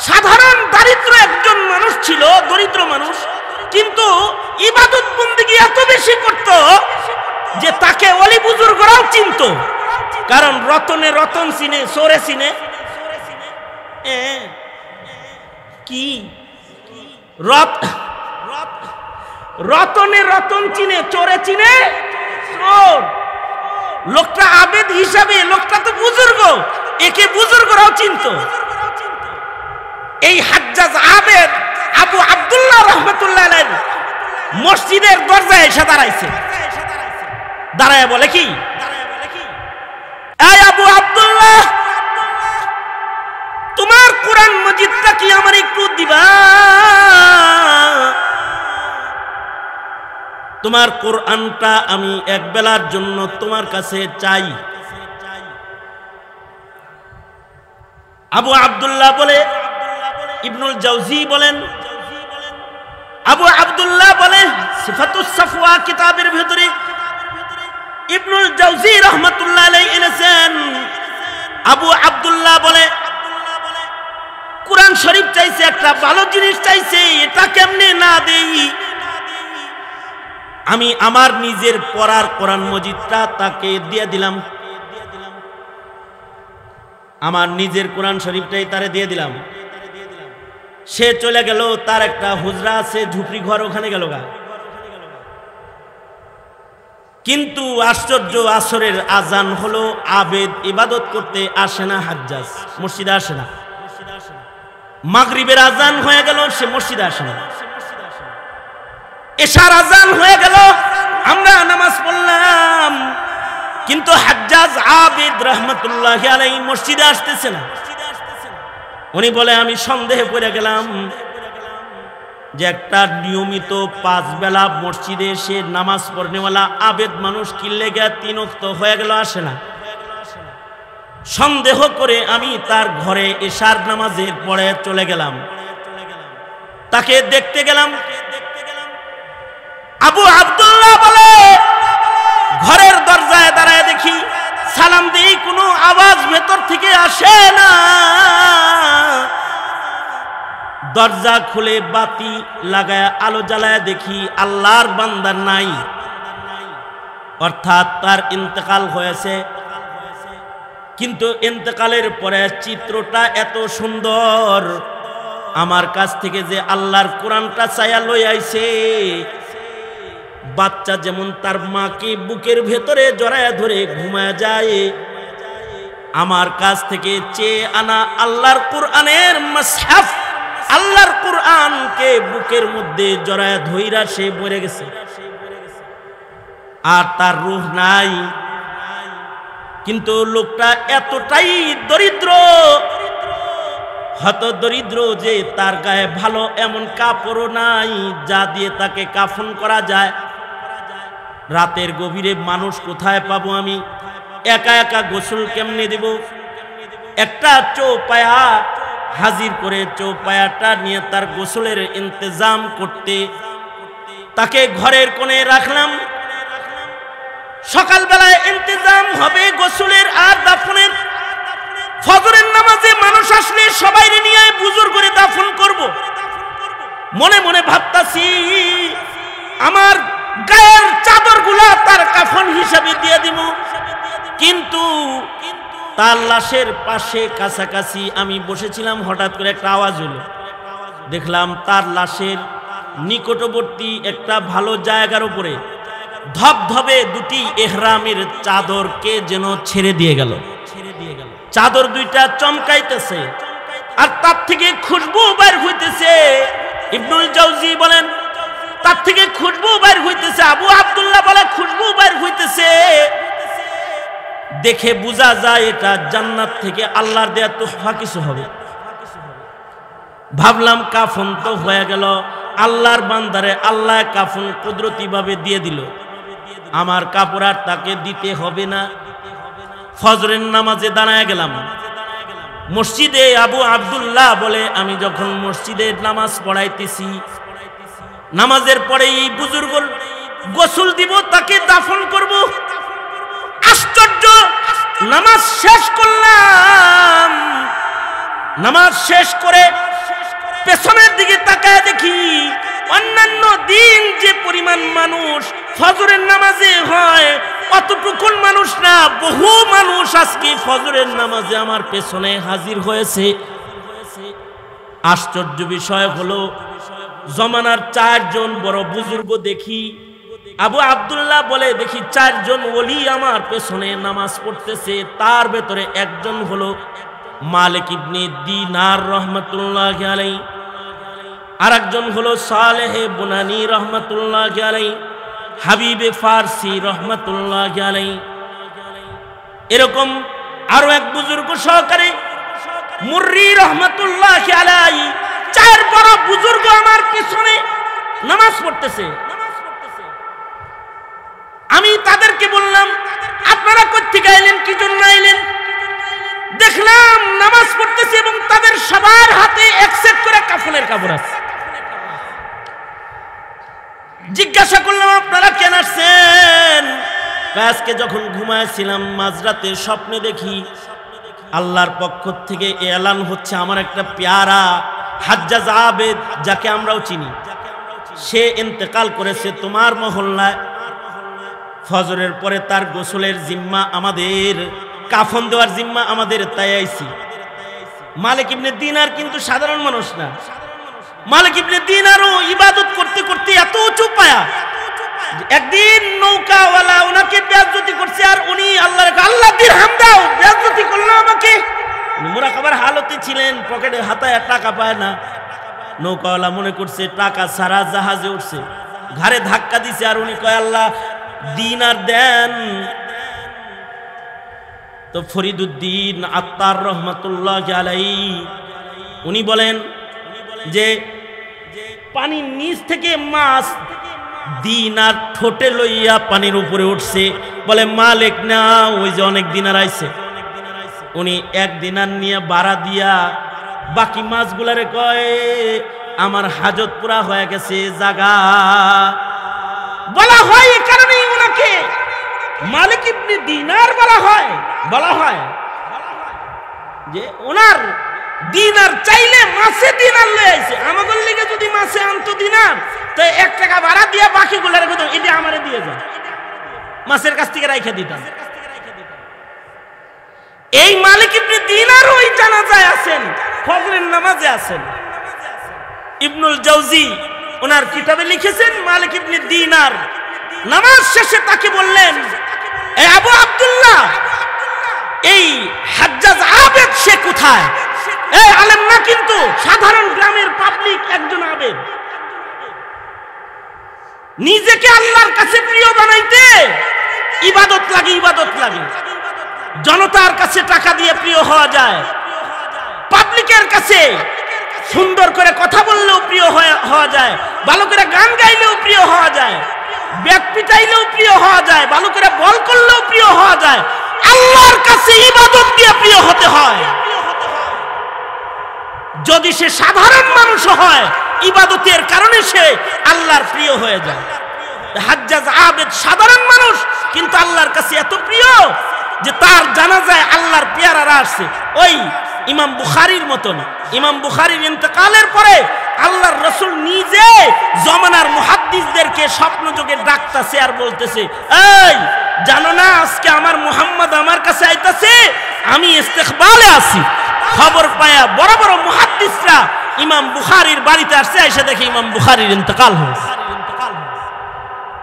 সাধারণ দারিদ্র একজন মানুষ ছিল, দরিদ্র মানুষ, কিন্তু ইবাদত বন্দেগী এত বেশি করত যে তাকে ওলি বুজুর্গরাও চিনত। কারণ রতনে রতন চিনে, চোরে চিনে। কি রতনে রতন চিনে, চোরে চিনে চোর। লোকটা আবেদ হিসাবে, লোকটা তো বুজুর্গ, একে বুজুর্গরাও চিনত। এই হাজ্জাজ আবেদ আবু আব্দুল্লাহ রাহমাতুল্লাহ আলাইহি মসজিদের দরজায় এসে দাঁড়াইছে। দাঁড়ায় বলে কি, এই আবু আব্দুল্লাহ, তোমার কোরআন মজিদটা কি আমার একটু দিবা? তোমার কোরআনটা আমি এক বেলার জন্য তোমার কাছে চাই। আবু আব্দুল্লাহ বলে, ইবনুল জাওজি বলেন, আবু আব্দুল্লাহ বলে সিফাতুস সাফওয়া কিতাবের ভিতরে ইবনুল জাওজি রাহমাতুল্লাহ আলাইহি এনেছেন। আবু আব্দুল্লাহ বলে কোরআন শরীফ চাইছে, একটা ভালো জিনিস চাইছে, এটা কেমনে না দেই? আমি আমার নিজের পড়ার কোরআন মজিদটা তাকে দিয়ে দিলাম, আমার নিজের কোরআন শরীফটাই তারে দিয়ে দিলাম। সে চলে গেল, তার একটা হুজরা আছে, ঝুপড়ি ঘর, ওখানে গেল গা। কিন্তু আশ্চর্য, আসরের আজান হলো, আবেদ ইবাদত করতে আসে না, হাজ্জাজ মসজিদে আসে না। মাগরিবের আজান হয়ে গেল, সে মসজিদে আসে না। এশার আজান হয়ে গেল, আমরা নামাজ পড়লাম, কিন্তু হাজ্জাজ আবেদ রাহমাতুল্লাহি আলাইহি মসজিদে আসতেছে না। উনি বলে আমি সন্দেহে পড়ে গেলাম যে একটা নিয়মিত 5 বেলা মসজিদে এসে নামাজ পড়নেওয়ালা আবেদ মানুষ কি লেগে 3 ওয়াক্ত হয়ে গেল আসে না। সন্দেহ করে আমি তার ঘরে এশার নামাজের পরে চলে গেলাম, তাকে দেখতে গেলাম। আবু আব্দুল্লাহ বলে ঘরের দরজায় দাঁড়ায় দেখি, সালাম দেই, কোনো আওয়াজ ভেতর থেকে আসে না। দরজা খুলে বাতি লাগায় আলো জ্বালায় দেখি আল্লাহর বান্দা নাই, অর্থাৎ তার ইন্তেকাল হয়েছে। কিন্তু ইন্তেকালের পরে চিত্রটা এত সুন্দর, আমার কাছ থেকে যে আল্লাহর কোরআনটা চাইয়া লই আইছে, বাচ্চা যেমন তার মাকে বুকের ভেতরে জড়ায় ধরে ঘুমায় যায়, আমার কাছ থেকে চেয়ে আনা আল্লাহর কোরআনের মুসহাফ, আল্লাহর কোরআনকে বুকের মধ্যে জড়ায় ধইরা সে মরে গেছে, আর তার রূহ নাই। কিন্তু লোকটা এতটাই দরিদ্র, হত দরিদ্র যে তার গায়ে ভালো এমন কাপড়ও নাই যা দিয়ে তাকে কাফন করা যায়। রাতের গভীরে মানুষ কোথায় পাবো আমি? একা একা গোসল কেমনে দেব? একটা চৌপায়া হাজির করে চৌপায়াটা নিয়ে তার গোসলের ইন্তজাম করতে তাকে ঘরের কোণে রাখলাম। সকালবেলায় ইন্তজাম হবে গোসলের আর দাফনের। ফজরের নামাজে মানুষ আসলে সবাই নিয়ে বুজুর করে দাফন করব। মনে মনে ভাবতাছি আমার গায়ের চাদরগুলা তার কাফন হিসাবে দিয়ে দিব, কিন্তু তার লাশের পাশে কাছাকাছি আমি বসেছিলাম, হঠাৎ করে একটা আওয়াজ হলো। দেখলাম তার লাশের নিকটবর্তী একটা ভালো জায়গার উপরে ধবধবে দুটি ইহরামের চাদরকে যেন ছেড়ে দিয়ে গেল। চাদর দুইটা চমকাইতেছে আর তার থেকে খুশবু বের হইতেছে। ইবনুল জাওজি বলেন তার থেকে খুশবু বের হইতেছে, আবু আব্দুল্লাহ বলে খুশবু বের হইতেছে। দেখে বোঝা যায় এটা জান্নাত থেকে আল্লাহর দেয়া তোহফা কিছু হবে। ভাবলাম কাফন তো হয়ে গেল, আল্লাহর বান্দারে আল্লাহ কাফন কুদরতি ভাবে দিয়ে দিল, আমার কাপড় আর তাকে দিতে হবে না। ফজরের নামাজে দাঁড়ায় গেলাম মসজিদে। আবু আব্দুল্লাহ বলে আমি যখন মসজিদে নামাজ পড়াইতেছি, নামাজের পরে এই বুজুর্গ গোসল দিব, তাকে দাফন করব। আশ্চর্য, নামাজ শেষ করলাম, নামাজ শেষ করে পেছনের দিকে তাকায় দেখি অন্যান্য দিন যে পরিমাণ মানুষ ফজরের নামাজে হয় অতটুকুন মানুষ না, বহু মানুষ আজকে ফজরের নামাজে আমার পেছনে হাজির হয়েছে। আশ্চর্য বিষয় হলো জমানার 4 জন বড় বুজুর্গ দেখি। আবু আব্দুল্লাহ বলে দেখি 4 জন ওলি আমার পেছনে নামাজ পড়তেছে, তার ভেতরে একজন হলো মালিক ইবনে দিনার রহমাতুল্লাহি আলাইহি, আরেকজন হলো সালেহ বুনানি রহমাতুল্লাহি আলাইহি, হাবিবে ফারসি রহমাতুল্লাহি আলাইহি। এরকম আরো এক বুজুর্গ সহকারে মুররি রহমাতুল্লাহি আলাইহি, 4 বড় বুজুর্গ আমার পিছনে নামাজ পড়তেছে। আমি তাদেরকে বললাম আপনারা কোথা থেকে আইলেন, কি জন্য আইলেন? দেখলাম নামাজ পড়তেছে এবং তাদের সবার হাতে এক সেট করে কাফনের কাপড় আছে। জিজ্ঞাসা করলাম আপনারা কেন আসছেন? আজকে যখন ঘুমাইছিলাম মাঝরাতে স্বপ্নে দেখি আল্লাহর পক্ষ থেকে এলান হচ্ছে আমার একটা পেয়ারা হাজ্জাজ আবেদ, যাকে আমরাও চিনি, সে ইন্তেকাল করেছে তোমার মহল্লায়। ফজরের পরে তার গোসলের জিম্মা আমাদের, কাফন দেওয়ার জিম্মা আমাদের, তাই আইছি। মালিক ইবনে দিনার কিন্তু সাধারণ মানুষ না। মালিক ইবনে দিনারও ইবাদত করতে করতে এত উঁচু পায়া, একদিন নৌকাওয়ালা ওনাকে বেয়াজ্জতি করছে, আর উনি আল্লাহ দিরহাম দাও, বেয়াজ্জতি করলো আমাকে। মুরাকাবার হালতে ছিলেন, পকেটে হাতায় টাকা পায় না। নৌকাওয়ালা মনে করছে টাকা সারা জাহাজে উঠছে, ঘাড়ে ধাক্কা দিছে, আর উনি কয় আল্লাহ দিনার দেন। তো ফরিদুদ্দিন আত্তার রহমাতুল্লাহি আলাইহি উনি বলেন যে পানির নিচ থেকে মাছ দিনার ঠোঁটে লইয়া পানির উপরে উঠছে, বলে মালিক না ওই যে অনেক দিনার আইছে। উনি 1 দিনার নিয়ে বাড়া দিয়া বাকি মাছগুলারে কয় আমার হাজত পুরা হয়ে গেছে, জাগা বলা হয়। এই কারণেই ওনাকে মালিক ইবনে দিনার বলা হয় যে ওনার দিনার চাইলে মাছে দিনার লয়ে আইছে। আমাদের লিগে যদি মাছে আনতো দিনার, তো 1 টাকা ভাড়া দিয়ে বাকিগুলো রেখে দাও, এটা আমারে দিয়ে যাও, মাছের কাছ থেকে রাইখা দিতাম। এই মালিক ইবনে দিনার ওই জানাজায় আছেন, ফজরের নামাজে আছেন। ইবনুল জাওজি ওনার কিতাবে লিখেছেন মালিক ইবনে দিনার নামাজ শেষে তাকে বললেন, এই আবু আব্দুল্লাহ, এই হাজ্জাজ আবেদ সে কোথায়? এই আলেম না, কিন্তু সাধারণ গ্রামের পাবলিক একজন আবেদ। নিজেকে আল্লাহর কাছে প্রিয় বানাইতে ইবাদত লাগে, ইবাদত লাগে। জনতার কাছে টাকা দিয়ে প্রিয় হওয়া যায়, পাবলিকের কাছে সুন্দর করে কথা বললেও প্রিয় হওয়া যায়, ভালো করে গান গাইলেও প্রিয় হওয়া যায়, ব্যাগ পিটাইলেও প্রিয় হওয়া যায়, ভালো করে বল করলেও প্রিয় হওয়া যায়। আল্লাহর কাছে ইবাদত দিয়ে প্রিয় হতে হয়। যদি সে সাধারণ মানুষ হয়, ইবাদতের কারণে সে আল্লাহর প্রিয় হয়ে যায়। হাজ্জাজ আবেদ সাধারণ মানুষ, কিন্তু আল্লাহর কাছে এত প্রিয় যে তার জানাজায় আল্লাহর পেয়ারারা আসছে। ওই ইমাম বুখারীর মতন, ইমাম বুখারীর ইন্তেকালের পরে আল্লাহর রাসূল নিজে জমানার মুহাদ্দিসদেরকে স্বপ্নযোগে ডাকতেছে আর বলতেছে, এই জানো না আজকে আমার মুহাম্মদ আমার কাছে আইতাছে, আমি ইস্তেকবালে আছি। খবর পায়া বড় বড় মুহাদ্দিসরা ইমাম বুখারীর বাড়িতে আসছে, এসে দেখে ইমাম বুখারীর ইন্তেকাল হয়েছে।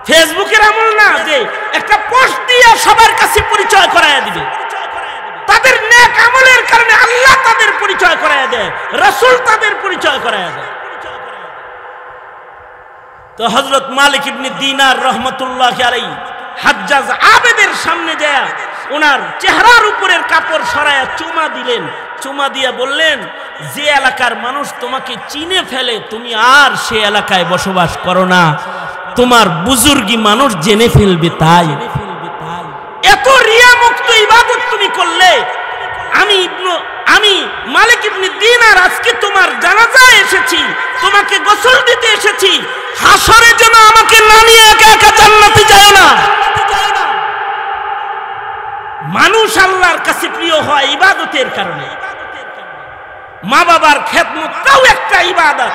ফেসবুকের আমল না যে একটা পোস্ট দিয়ে সবার কাছে পরিচয় করায়া দিবে। তাদের নেক আমলের কারণে আল্লাহ তাদের পরিচয় করায়া দেয়, রাসূল তাদের পরিচয় করায়া দেয়। তো হযরত মালিক ইবনে দিনার রাহমাতুল্লাহি আলাইহি হাজ্জাজ আবেদের সামনে যায় ওনার চেহারার উপরের কাপড় সরায়া চুমা দিলেন। চুমা দিয়ে বললেন, যে এলাকার মানুষ তোমাকে চিনে ফেলে তুমি আর সে এলাকায় বসবাস করো না, তোমার বুজুর্গি মানুষ জেনে ফেলবে। তাই এত রিয়া মুক্ত ইবাদত তুমি করলে, আমি মালিক ইবনে দিনার আজকে তোমার জানাজায় এসেছি, তোমাকে গোসল দিতে এসেছি, হাসরে যেন আমাকে না নিয়ে একা একা জান্নাতে যায় না। মানুষ আল্লাহর কাছে প্রিয় হয় ইবাদতের কারণে। মা বাবার খেদমতটাও একটা ইবাদত,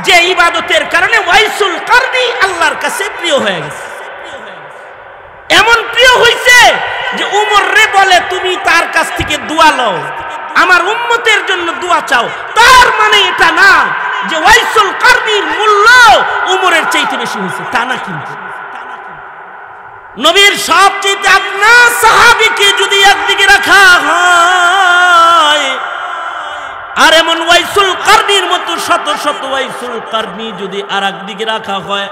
যে ইবাদতের কারণে ওয়াইসুল কারনি আল্লাহর কাছে প্রিয় হয়ে গেছে। এমন প্রিয় হইছে যে উমর রে বলে, তুমি তার কাছ থেকে দোয়া লও, আমার উম্মতের জন্য দোয়া চাও। তার মানে এটা না যে ওয়াইসুল কারনির মূল্য উমরের চাইতে বেশি হয়েছে, তা না। কিন্তু নবীর সবচেয়ে আপনা সাহাবীকে যদি একদিকে রাখা হয়, আর এমন ওয়াইসুল কারনির মতো শত শত ওয়াইসুল কারনি যদি আর একদিকে রাখা হয়,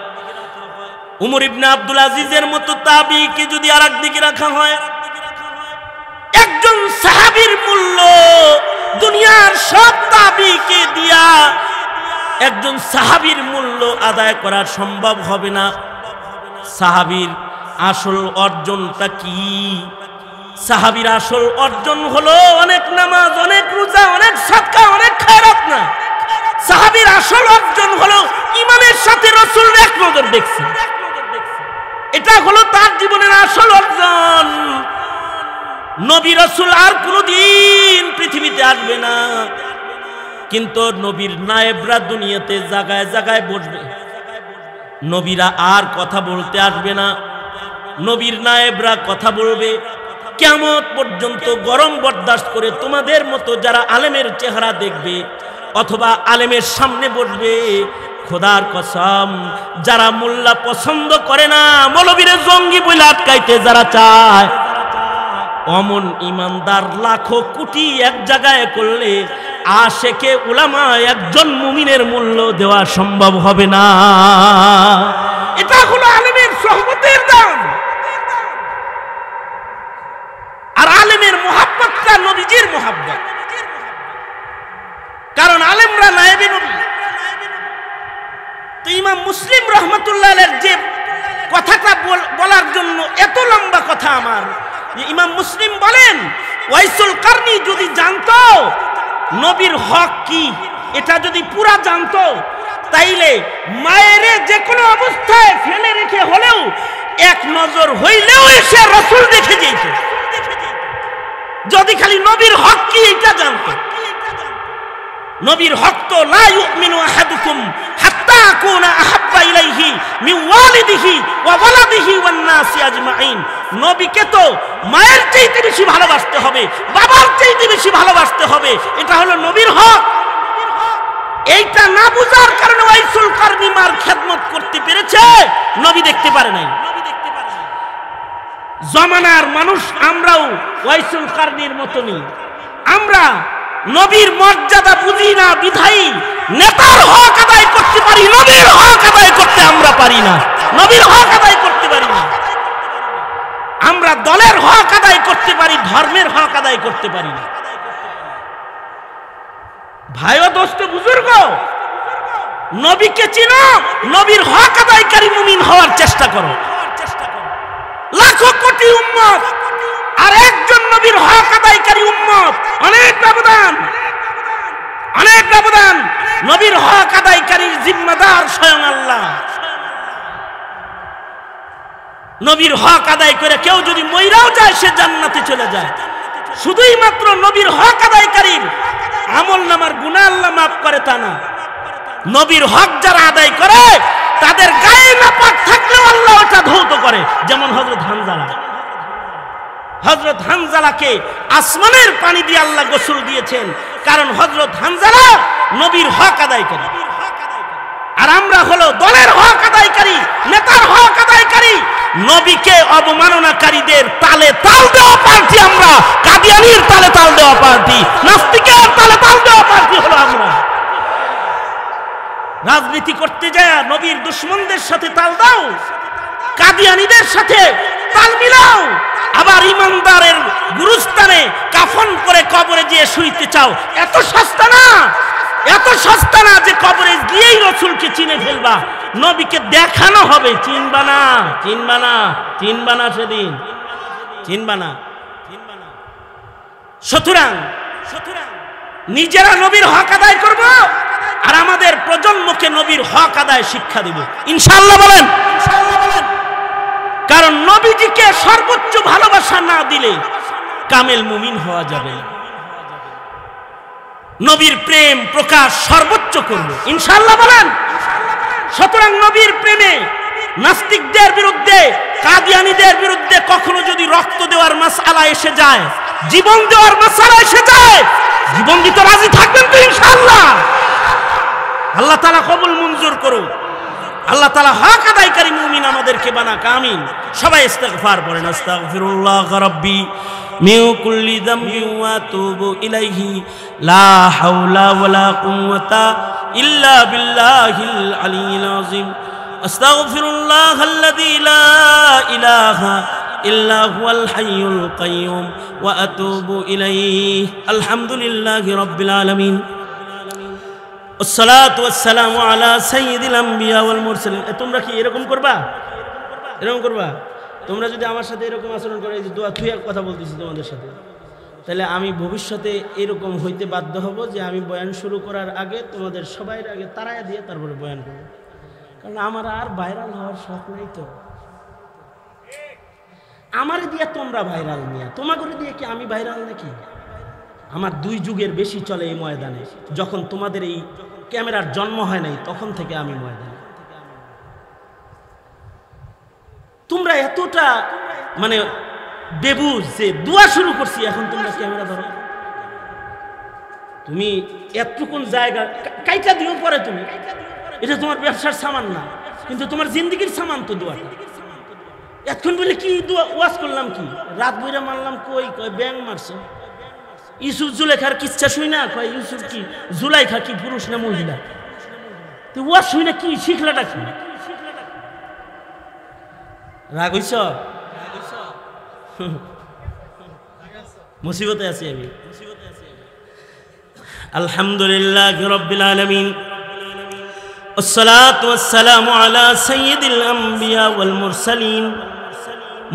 উমর ইবনে আব্দুল আজিজের মতো তাবিঈকে যদি আর একদিকে রাখা হয়, একজন সাহাবীর মূল্য দুনিয়ার সব তাবিঈকে দিয়া একজন সাহাবীর মূল্য আদায় করা সম্ভব হবে না। সাহাবীর আসল অর্জনটা কি? সাহাবীর আসল অর্জন হলো অনেক নামাজ, অনেক রোজা, অনেক সাদকা, অনেক খায়রাত না। সাহাবীর আসল অর্জন হলো ঈমানের সাথে রাসূল এক নজর দেখছে। এটা হলো তার জীবনের আসল অর্জন। নবী রাসূল আর কোনদিন পৃথিবীতে আসবে না, কিন্তু নবীর নায়েবরা দুনিয়াতে জায়গায় জায়গায় বসবে। নবীরা আর কথা বলতে আসবে না, নবীর নায়েবরা কথা বলবে। কিয়ামত পর্যন্ত গরম বরদাস্ত করে তোমাদের মতো যারা আলেমের চেহারা দেখবে অথবা আলেমের সামনে বসবে, খোদার কসম যারা মোল্লা পছন্দ করে না, মৌলবীরে জঙ্গি বলে আটকাইতে যারা চায়, অমন ইমানদার লাখো কোটি এক জায়গায় করলে আশেকে উলামা একজন মুমিনের মূল্য দেওয়া সম্ভব হবে না। এটা হলো আলেমের সোহবতের দাম। আর আলেমের মুহাব্বতটা নবীজির মুহাব্বত। কারণ আলেমরা নায়েবে নবী। তো ইমাম মুসলিম রাহমাতুল্লাহ আলাইহির যে কথাটা বলার জন্য এত লম্বা কথা আমার, যে ইমাম মুসলিম বলেন, ওয়াইসুল কারনি যদি জানতো নবীর হক কি, এটা যদি পুরা জানতো, তাইলে মায়েরে যে কোনো অবস্থায় ফেলে রেখে হলেও এক নজর হইলেও এসে রাসূল দেখে যেত, যদি খালি নবীর হক কি এটা জানতো। নবীর হক তো লা ইউমিনু আহাদুকুম হাত্তা আকুনা আহাব্বা ইলাইহি মিন ওয়ালিদিহি ওয়া ওয়ালাদিহি ওয়ান নাসি আজমাইন। নবীকে তো মায়ের চাইতে বেশি ভালোবাসতে হবে, বাবার চাইতে বেশি ভালোবাসতে হবে, এটা হলো নবীর হক। এইটা না বুঝার কারণে ওয়াইসুল কারনি মার খেদমত করতে পেরেছে, নবী দেখতে পারে নাই। জমানার মানুষ আমরাও ওয়াইসুল কারনির মতনই। আমরা নবীর মর্যাদা বুঝি না বিধায়ী নেতার হক আদায় করতে পারি, নবীর হক আদায় করতে আমরা পারি না, নবীর হক আদায় করতে পারি না। আমরা দলের হক আদায় করতে পারি, ধর্মের হক আদায় করতে পারি না। ভাই ও দোস্ত বুজুর্গ, নবীকে চিনো, নবীর হক আদায়কারী মুমিন হওয়ার চেষ্টা করো। লাখো কোটি উম্মত আর একজন নবীর হক আদায়কারী উম্মত, অনেক ব্যবধান, অনেক ব্যবধান। নবীর হক আদায়কারীর জিম্মাদার স্বয়ং আল্লাহ। নবীর হক আদায় করে কেউ যদি মইরাও যায় সে জান্নাতে চলে যায়। শুধুই মাত্র নবীর হক আদায়কারীর আমল নামার গুনাহ আল্লাহ মাফ করে তা না, নবীর হক যারা আদায় করে তাদের গায়ে নাপাক থাকলেও আল্লাহ ওটা ধৌত করে। যেমন হযরত হানজালা, হযরত হানজালাকে আসমানের পানি দিয়ে আল্লাহ গোসল দিয়েছেন, কারণ হযরত হানজালা নবীর হক আদায় করে। আর আমরা হলো দলের হক আদায়কারী, নেতার হক আদায়কারী, নবীকে অবমাননাকারীদের তালে তাল দেওয়া পার্টি আমরা, কাদিয়ানীর তালে তাল দেওয়া পার্টি, নাস্তিকের তালে তাল দেওয়া পার্টি হলো আমরা। রাজনীতি করতে যায় নবীর দুশমনদের সাথে তাল দাও, কাদিয়ানীদের সাথে তাল মিলাও, আবার ইমানদারের গুরুস্থানে কাফন করে কবরে গিয়ে শুইতে চাও। এত সস্তা না, এত সস্তা না যে কবরে গিয়েই রাসূলকে চিনে ফেলবা, নবীকে দেখানো হবে। চিনবা না, চিনবা না, চিনবা না, সেদিন চিনবা না। সুতরাং নিজেরা নবীর হক আদায় করব আর আমাদের প্রজন্মকে নবীর হক আদায় শিক্ষা দিব, ইনশাআল্লাহ বলেন। কারণ নবীজিকে সর্বোচ্চ ভালোবাসা না দিলে কামেল মুমিন হওয়া যাবে না। নবীর প্রেম প্রকাশ সর্বোচ্চ করব, ইনশাআল্লাহ বলেন। সুতরাং নবীর প্রেমে নাস্তিকদের বিরুদ্ধে, কাদিয়ানীদের বিরুদ্ধে কখনো যদি রক্ত দেওয়ার মাসআলা এসে যায়, জীবন দেওয়ার মাসআলা এসে যায়, জীবন দিতে রাজি থাকবেন তো ইনশাআল্লাহ? আল্লাহ তাআলা কবুল মঞ্জুর করুন। আল্লাহ তাআলা হক আদায়কারী মুমিন আমাদেরকে বানাক, আমিন। সবাই ইস্তিগফার পড়েন। আস্তাগফিরুল্লাহ রাব্বি মিন কুল্লি যামবি ওয়া আতুবু ইলাইহি লা হাওলা ওয়ালা কুওয়াতা ইল্লা বিল্লাহিল আলিয়্যিল আযীম। আস্তাগফিরুল্লাহাল্লাযী লা ইলাহা ইল্লা হুয়াল হাইয়ুল কাইয়্যুম ওয়া আতুবু ইলাইহি। আলহামদুলিল্লাহি রাব্বিল আলামিন। আসসালাতু ওয়াসসালামু আলা সাইয়্যিদিল আমবিয়া ওয়াল মুরসালিন। তোমরা কি এরকম করবা? এরকম করবা? তোমরা যদি আমার সাথে এরকম আচরণ করে, যে দোয়া তুই এক কথা বলতেছি তোমাদের সাথে, তাহলে আমি ভবিষ্যতে এরকম হইতে বাধ্য হব যে আমি বয়ান শুরু করার আগে তোমাদের সবাই আগে তাড়ায়া দিয়ে তারপরে বয়ান করব। কারণ আমার আর ভাইরাল হওয়ার শখ নেই তো। আমারে দিয়ে তোমরা ভাইরাল নিয়া, তোমাকে দিয়ে কি আমি ভাইরাল নাকি? আমার 2 যুগের বেশি চলে এই ময়দানে। যখন তোমাদের এই ক্যামেরার জন্ম হয় নাই তখন থেকে আমি ময়দানে। তোমরা এতটা মানে বেবুজ যে দোয়া শুরু করছি, এখন তোমরা ক্যামেরা ধরো। তুমি এতটুকুন জায়গা কাইটা দিও পরে, তুমি এটা তোমার ব্যবসার সামান না, কিন্তু তোমার জিন্দেগির সামান তো দোয়াটা। এতক্ষণ বলে কি দোয়া ওয়াজ করলাম, কি রাত বইরা মারলাম, কই কয় ব্যাং মারছে। ইউসুফ জুলেখার কিচ্ছা শুই না, কয় ইউসুফ কি জুলাইখা কি পুরুষ না মহিলা? তো ওয়াজ শুই না, কি শিখলাটা কি? রাগ হইছ? মুসিবতে আছি আমি। আলহামদুলিল্লাহ রাব্বিল আলামিন। আসসালাতু ওয়াসসালামু আলা সাইয়্যিদিল আমবিয়া ওয়াল মুরসালিন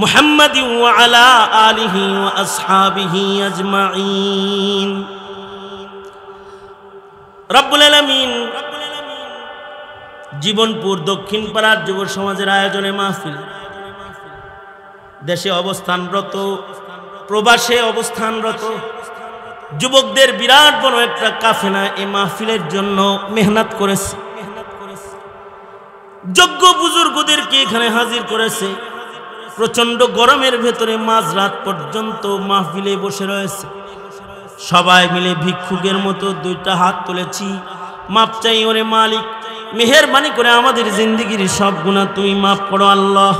মুহাম্মাদি ওয়া আলা আলিহি ওয়া আসহাবিহি আজমাইন। রব্বুল আলামিন জীবনপুর দক্ষিণ পাড়ার যুব সমাজের আয়োজনে মাহফিল, দেশে অবস্থানরত, প্রবাসে অবস্থানরত যুবকদের বিরাট বড় একটা কাফেলা এই মাহফিলের জন্য মেহনত করেছে। যোগ্য বুজুর্গদেরকে এখানে হাজির করেছে। প্রচন্ড গরমের ভেতরে মাঝরাত পর্যন্ত মাহফিলে বসে রয়েছে। সবাই মিলে ভিক্ষুকের মতো 2টা হাত তুলেছি, মাপ চাই ওরে মালিক, মেহেরবানি করে আমাদের জিন্দেগির সব গুনাহ তুমি মাফ করো আল্লাহ।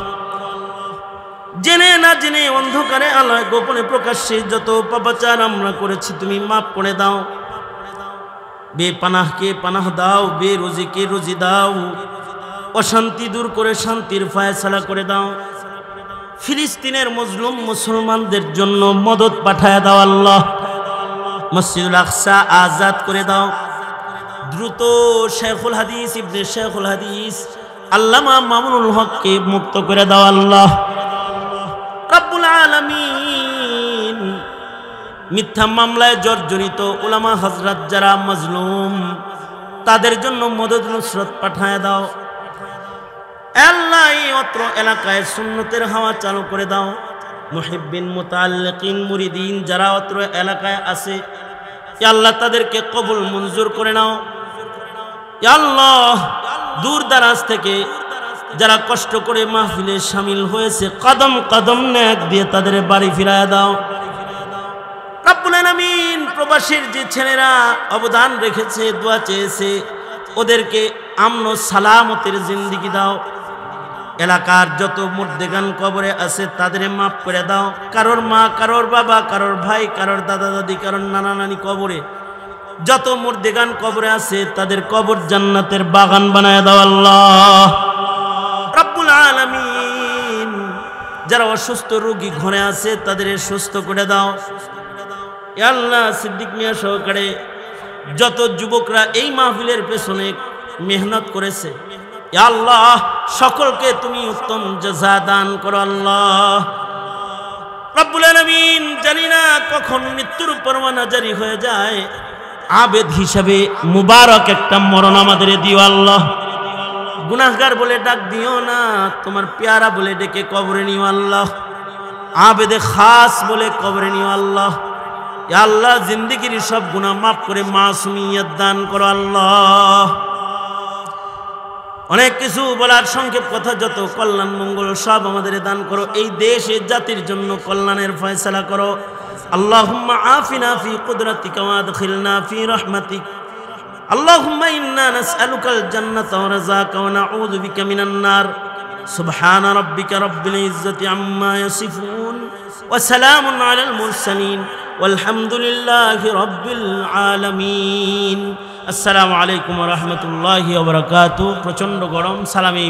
জেনে না জেনে অন্ধকারে আলোয় গোপনে প্রকাশ্যে যত পাপাচার আমরা করেছি তুমি মাফ করে দাও। বেপানাহকে পানাহ দাও, বেরোজিকে রুজি দাও, অশান্তি দূর করে শান্তির ফয়সালা করে দাও। ফিলিস্তিনের মজলুম মুসলমানদের জন্য মদদ পাঠায় দাও আল্লাহ। মসজিদুল আকসা আজাদ করে দাও। দ্রুত শেখুল হাদিস ইবনে শেখুল হাদিস আল্লামা মামুনুল হককে মুক্ত করে দাও আল্লাহ রাব্বুল আলামিন। মিথ্যা মামলায় জর্জরিত উলামা হযরত যারা মাজলুম তাদের জন্য মদদ নুসরত পাঠায় দাও আল্লাহ। এই অত্র এলাকায় সুন্নতের হাওয়া চালু করে দাও। মুহিব্বিন মুতাআল্লিকিন মুরিদিন যারা অত্র এলাকায় আছে ইয়া আল্লাহ তাদেরকে কবুল মঞ্জুর করে নাও ইয়া আল্লাহ। দূর দারাজ থেকে যারা কষ্ট করে মাহফিলে শামিল হয়েছে কদম কদম নেক দিয়ে তাদের বাড়ি ফিরায় দাও রব্বুল আলামিন। প্রবাসীর যে ছেলেরা অবদান রেখেছে দোয়া চেয়েছে ওদেরকে আমন সালামতের জিন্দেগি দাও। এলাকার যত মুর্দেগান কবরে আছে তাদের মাফ করে দাও। কারোর মা, কারোর বাবা, কারোর ভাই, কারোর দাদা দাদি, কারোর নানা নানি কবরে যত মুর্দেগান কবরে আছে তাদের কবর জান্নাতের বাগান বানায় দাও আল্লাহ রাব্বুল আলামিন। যারা অসুস্থ রোগী ঘরে আছে তাদের সুস্থ করে দাও ইয়া আল্লাহ। সিদ্দিক মিয়া সহকারে যত যুবকরা এই মাহফিলের পেছনে মেহনত করেছে ইয়া আল্লাহ সকলকে তুমি উত্তম জাযা দান করো আল্লাহ রাব্বুল আলামিন। জানি না কখন মৃত্যুর পরওয়ানা জারি হয়ে যায়, আবেদ হিসাবে মুবারক একটা মরণ আমাদের দিও আল্লাহ। গুনাহগার বলে ডাক দিও না, তোমার পেয়ারা বলে ডেকে কবরে নিও আল্লাহ। আবেদে খাস বলে কবরে নিও আল্লাহ। ইয়া আল্লাহ জিন্দেগির সব গুনাহ মাফ করে মাসুমিয়ত দান করো আল্লাহ। অনেক কিছু বলার সংক্ষেপ কথা, যত কল্যাণ মঙ্গল সব আমাদের দান করো। এই দেশের জাতির জন্য কল্যাণের ফয়সালা করো। আল্লাহুম্মা আফিনা ফি কুদরাতিকা ওয়া আদখিলনা ফি রাহমাতিক। আল্লাহুম্মা ইন্না নাসআলুকাল জান্নাতা ওয়া রাযাকা ওয়া নাউযু বিকা মিনান নার। সুবহানা রাব্বিকা রাব্বিল ইজ্জাতি আম্মা ইয়াসিফুন ওয়া সালামুন আলাল মুরসালিন ওয়ালহামদুলিল্লাহি রাব্বিল আলামিন। আসসালামু আলাইকুম ওয়া রাহমাতুল্লাহি ওয়া বারাকাতুহু। প্রচন্ড গরম, সালামে